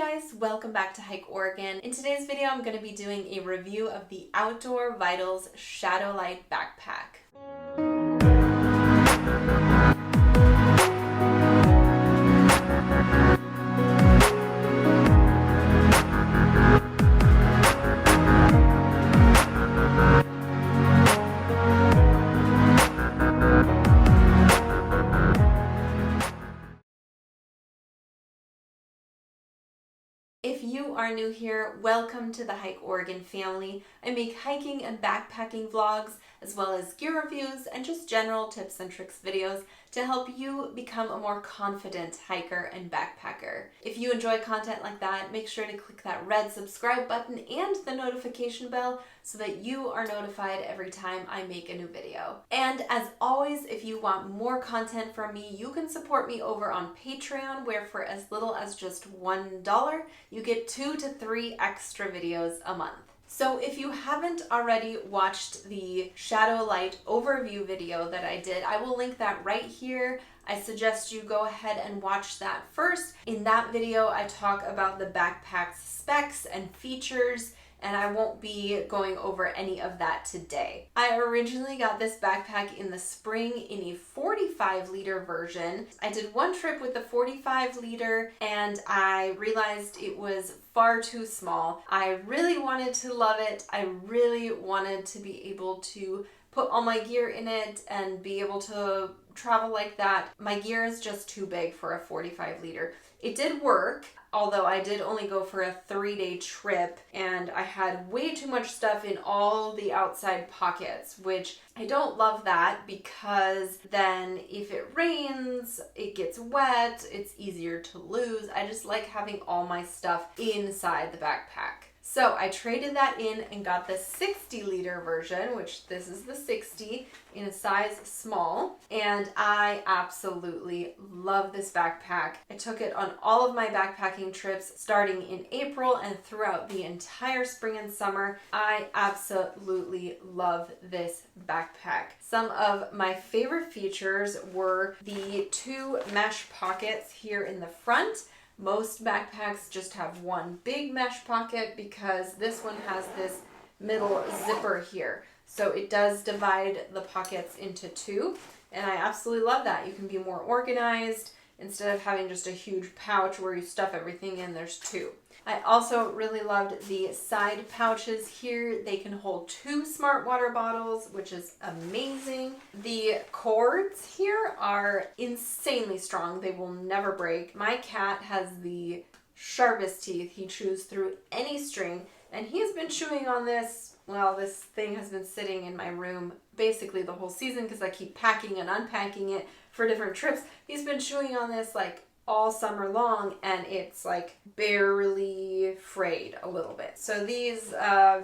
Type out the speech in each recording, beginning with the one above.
guys, welcome back to Hike Oregon. In today's video, I'm going to be doing a review of the Outdoor Vitals Shadowlight backpack. If you are new here, welcome to the Hike Oregon family. I make hiking and backpacking vlogs, as well as gear reviews and just general tips and tricks videos to help you become a more confident hiker and backpacker. If you enjoy content like that, make sure to click that red subscribe button and the notification bell so that you are notified every time I make a new video. And as always, if you want more content from me, you can support me over on Patreon, where for as little as just $1, you get 2 to 3 extra videos a month. So if you haven't already watched the Shadowlight overview video that I did, I will link that right here. I suggest you go ahead and watch that first. In that video, I talk about the backpack's specs and features, and I won't be going over any of that today. I originally got this backpack in the spring in a 45-liter version. I did one trip with the 45-liter and I realized it was far too small. I really wanted to love it. I really wanted to be able to put all my gear in it and be able to travel like that. My gear is just too big for a 45-liter. It did work, although I did only go for a 3-day trip and I had way too much stuff in all the outside pockets, which I don't love that because then if it rains, it gets wet, it's easier to lose. I just like having all my stuff inside the backpack. So I traded that in and got the 60-liter version, which this is the 60 in a size small, and I absolutely love this backpack. I took it on all of my backpacking trips starting in April and throughout the entire spring and summer. I absolutely love this backpack. Some of my favorite features were the 2 mesh pockets here in the front. Most backpacks just have one big mesh pocket because this one has this middle zipper here. So it does divide the pockets into 2, and I absolutely love that. You can be more organized. Instead of having just a huge pouch where you stuff everything in, there's 2. I also really loved the side pouches here. They can hold 2 smart water bottles, which is amazing. The cords here are insanely strong. They will never break. My cat has the sharpest teeth. He chews through any string, and he's been chewing on this. Well, this thing has been sitting in my room basically the whole season because I keep packing and unpacking it for different trips. He's been chewing on this like all summer long, and it's like barely frayed a little bit. So these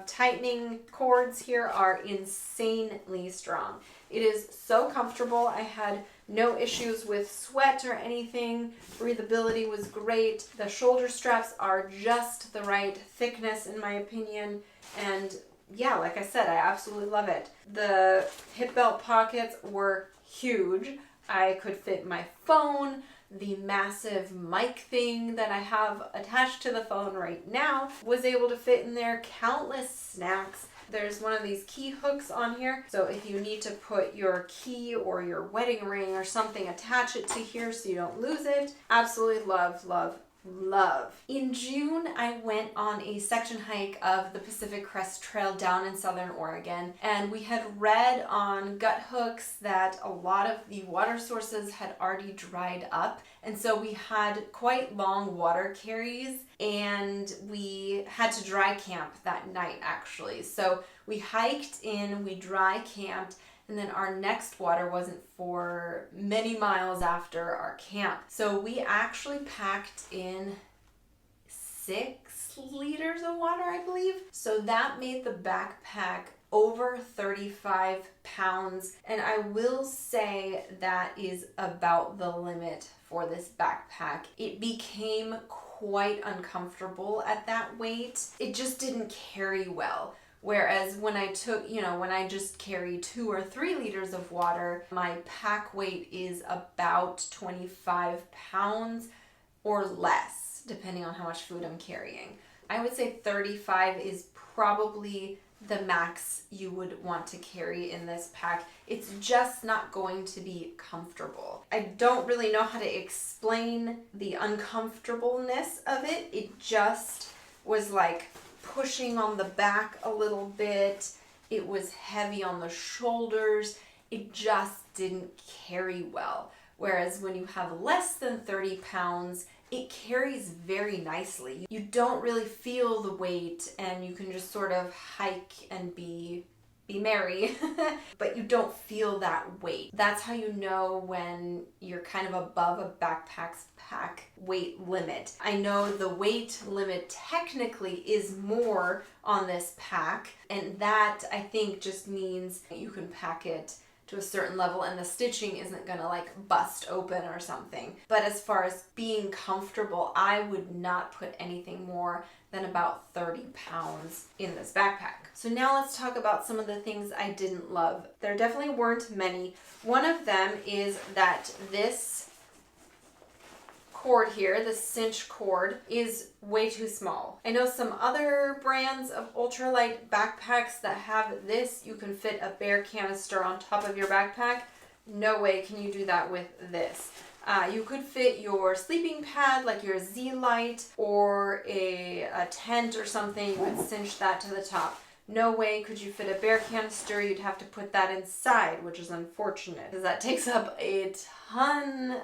tightening cords here are insanely strong. It is so comfortable. I had no issues with sweat or anything. Breathability was great. The shoulder straps are just the right thickness in my opinion, and yeah, like I said, I absolutely love it. The hip belt pockets were huge. I could fit my phone. The massive mic thing that I have attached to the phone right now was able to fit in there. Countless snacks. There's one of these key hooks on here, so if you need to put your key or your wedding ring or something, attach it to here so you don't lose it. Absolutely love, love, love. In June, I went on a section hike of the Pacific Crest Trail down in Southern Oregon, and we had read on gut hooks that a lot of the water sources had already dried up, and so we had quite long water carries, and we had to dry camp that night actually. So we hiked in, we dry camped, and then our next water wasn't for many miles after our camp. So we actually packed in 6 liters of water, I believe. So that made the backpack over 35 pounds. And I will say that is about the limit for this backpack. It became quite uncomfortable at that weight. It just didn't carry well. Whereas when I took, when I just carry 2 or 3 liters of water, my pack weight is about 25 pounds or less. depending on how much food I'm carrying. I would say 35 is probably the max you would want to carry in this pack. It's just not going to be comfortable. I don't really know how to explain the uncomfortableness of it. It just was like pushing on the back a little bit. It was heavy on the shoulders. It just didn't carry well. Whereas when you have less than 30 pounds, it carries very nicely. You don't really feel the weight and you can just sort of hike and be merry, but you don't feel that weight. That's how you know when you're kind of above a backpack's pack weight limit. I know the weight limit technically is more on this pack, and that I think just means you can pack it to a certain level and the stitching isn't gonna like bust open or something. But as far as being comfortable, I would not put anything more than about 30 pounds in this backpack. So now let's talk about some of the things I didn't love. There definitely weren't many. One of them is that this cord here, the cinch cord, is way too small. I know some other brands of ultralight backpacks that have this. You can fit a bear canister on top of your backpack. No way can you do that with this. You could fit your sleeping pad, like your Z-Light, or a tent or something. You could cinch that to the top. No way could you fit a bear canister. You'd have to put that inside, which is unfortunate because that takes up a ton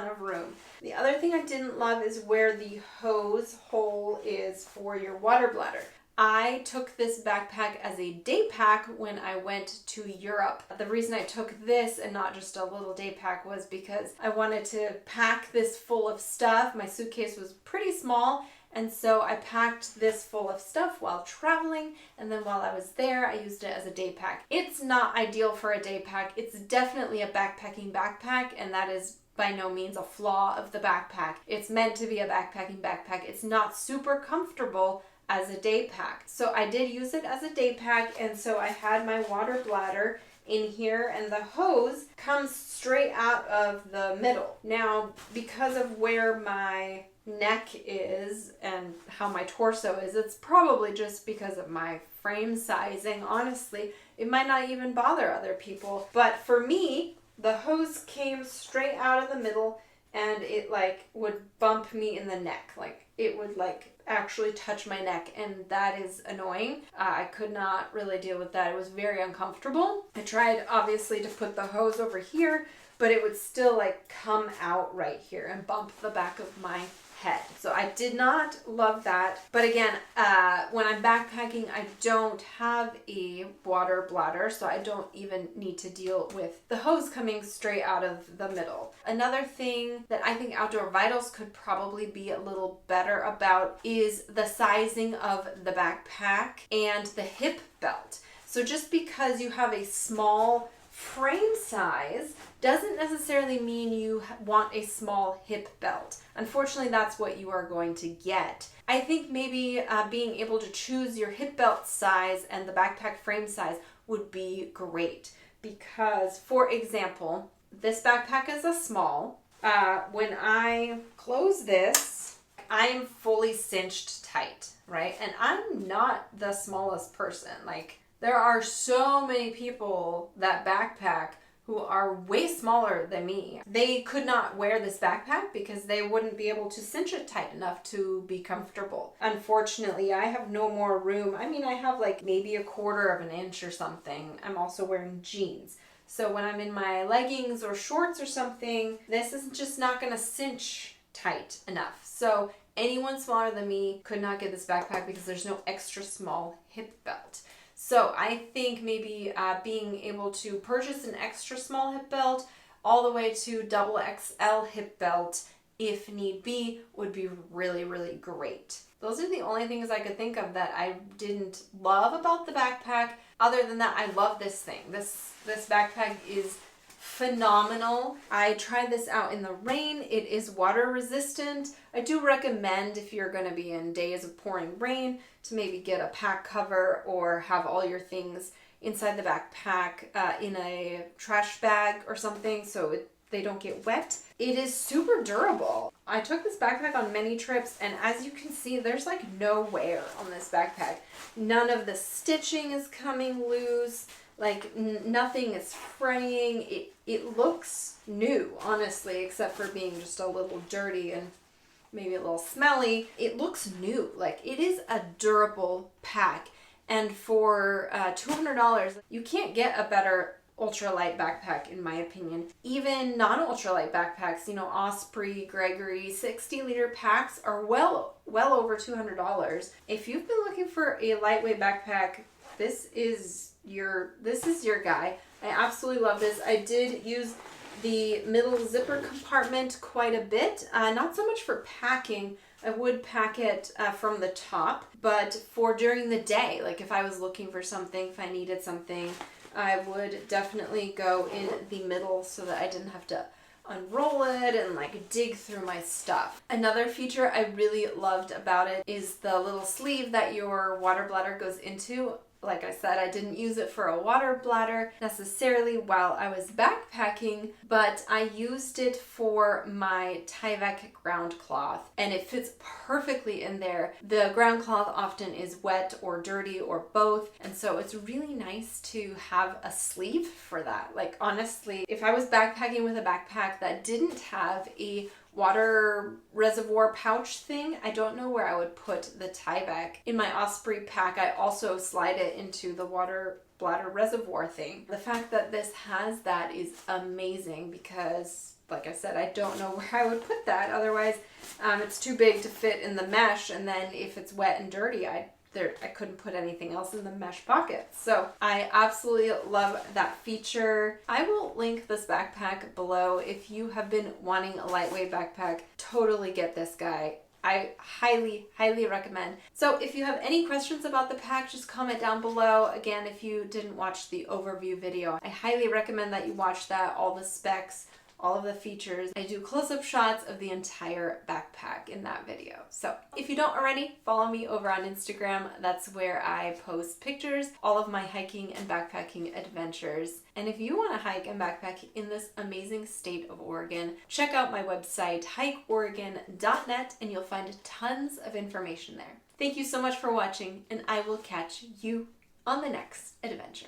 of room. The other thing I didn't love is where the hose hole is for your water bladder. I took this backpack as a day pack when I went to Europe. The reason I took this and not just a little day pack was because I wanted to pack this full of stuff. My suitcase was pretty small, and so I packed this full of stuff while traveling, and then while I was there, I used it as a day pack. It's not ideal for a day pack. It's definitely a backpacking backpack, and that is by no means a flaw of the backpack. It's meant to be a backpacking backpack. It's not super comfortable as a day pack. So I did use it as a day pack, and so I had my water bladder in here, and the hose comes straight out of the middle. Now, because of where my neck is and how my torso is, it's probably just because of my frame sizing. Honestly, it might not even bother other people, but for me, the hose came straight out of the middle, and it like would bump me in the neck. Like it would like actually touch my neck, and that is annoying. I could not really deal with that. It was very uncomfortable. I tried obviously to put the hose over here, but it would still like come out right here and bump the back of my head. So I did not love that. But again, when I'm backpacking, I don't have a water bladder, so I don't even need to deal with the hose coming straight out of the middle. Another thing that I think Outdoor Vitals could probably be a little better about is the sizing of the backpack and the hip belt. So just because you have a small frame size doesn't necessarily mean you want a small hip belt. Unfortunately, that's what you are going to get. I think maybe being able to choose your hip belt size and the backpack frame size would be great. Because, for example, this backpack is a small. When I close this, I am fully cinched tight, right? And I'm not the smallest person. Like, there are so many people that backpack who are way smaller than me. They could not wear this backpack because they wouldn't be able to cinch it tight enough to be comfortable. Unfortunately, I have no more room. I mean, I have like maybe 1/4 of an inch or something. I'm also wearing jeans. So when I'm in my leggings or shorts or something, this is just not gonna cinch tight enough. So anyone smaller than me could not get this backpack because there's no extra small hip belt. So I think maybe being able to purchase an extra small hip belt all the way to double XL hip belt, if need be, would be really, really great. Those are the only things I could think of that I didn't love about the backpack. Other than that, I love this thing. This backpack is phenomenal. I tried this out in the rain. It is water resistant. I do recommend, if you're going to be in days of pouring rain, to maybe get a pack cover or have all your things inside the backpack in a trash bag or something, so it they don't get wet. It is super durable. I took this backpack on many trips, and as you can see, there's like no wear on this backpack. None of the stitching is coming loose. Like nothing is fraying. It looks new, honestly, except for being just a little dirty and maybe a little smelly. It looks new. Like, it is a durable pack. And for $200, you can't get a better ultralight backpack, in my opinion. Even non-ultralight backpacks, you know, Osprey, Gregory, 60-liter packs are well over $200. If you've been looking for a lightweight backpack, this is your guy. I absolutely love this. I did use the middle zipper compartment quite a bit. Not so much for packing. I would pack it from the top, but for during the day, like if I was looking for something, if I needed something, I would definitely go in the middle so that I didn't have to unroll it and like dig through my stuff. Another feature I really loved about it is the little sleeve that your water bladder goes into. Like I said, I didn't use it for a water bladder necessarily while I was backpacking, but I used it for my Tyvek ground cloth, and it fits perfectly in there. The ground cloth often is wet or dirty or both, and so it's really nice to have a sleeve for that. Like, honestly, if I was backpacking with a backpack that didn't have a water reservoir pouch thing, I don't know where I would put the Tyvek. In my Osprey pack, I also slide it into the water bladder reservoir thing. The fact that this has that is amazing because, like I said, I don't know where I would put that. Otherwise, it's too big to fit in the mesh, and then if it's wet and dirty, I couldn't put anything else in the mesh pocket. So I absolutely love that feature. I will link this backpack below. If you have been wanting a lightweight backpack, totally get this guy. I highly recommend. So if you have any questions about the pack, just comment down below. Again, if you didn't watch the overview video, I highly recommend that you watch that, all the specs, all of the features. I do close-up shots of the entire backpack in that video. So if you don't already, follow me over on Instagram. That's where I post pictures, all of my hiking and backpacking adventures. And if you want to hike and backpack in this amazing state of Oregon, check out my website, hikeoregon.net, and you'll find tons of information there. Thank you so much for watching, and I will catch you on the next adventure.